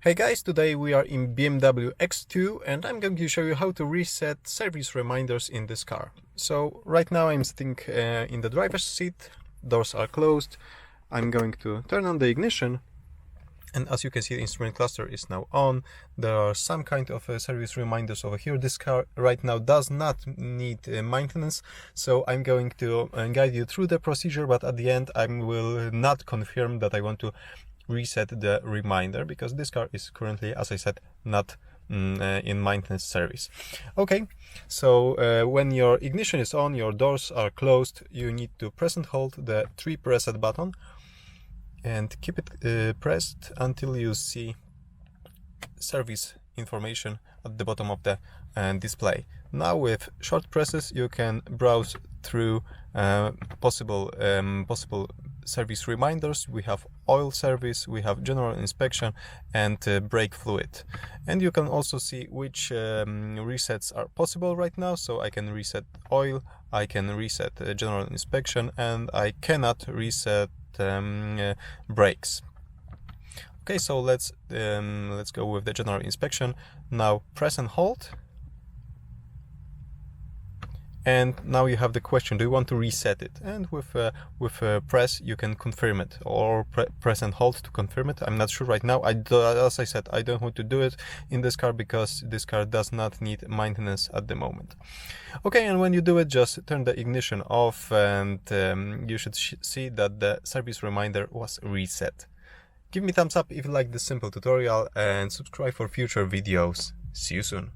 Hey guys, today we are in BMW X2 and I'm going to show you how to reset service reminders in this car. So right now I'm sitting in the driver's seat, doors are closed. I'm going to turn on the ignition and as you can see the instrument cluster is now on. There are some kind of service reminders over here. This car right now does not need maintenance, so I'm going to guide you through the procedure, but at the end I will not confirm that I want to reset the reminder because this car is currently, as I said, not in maintenance service. Okay, so when your ignition is on, your doors are closed, you need to press and hold the 3 preset button and keep it pressed until you see service information at the bottom of the display. Now with short presses you can browse through possible service reminders. We have oil service, we have general inspection and brake fluid, and you can also see which resets are possible right now. So I can reset oil, I can reset general inspection, and I cannot reset brakes. Okay, so let's go with the general inspection. Now press and hold, and now you have the question: do you want to reset it? And with press you can confirm it, or press and hold to confirm it. I'm not sure right now. As I said, I don't want to do it in this car because this car does not need maintenance at the moment. Okay, and when you do it, just turn the ignition off, and you should see that the service reminder was reset. Give me thumbs up if you like this simple tutorial and subscribe for future videos. See you soon.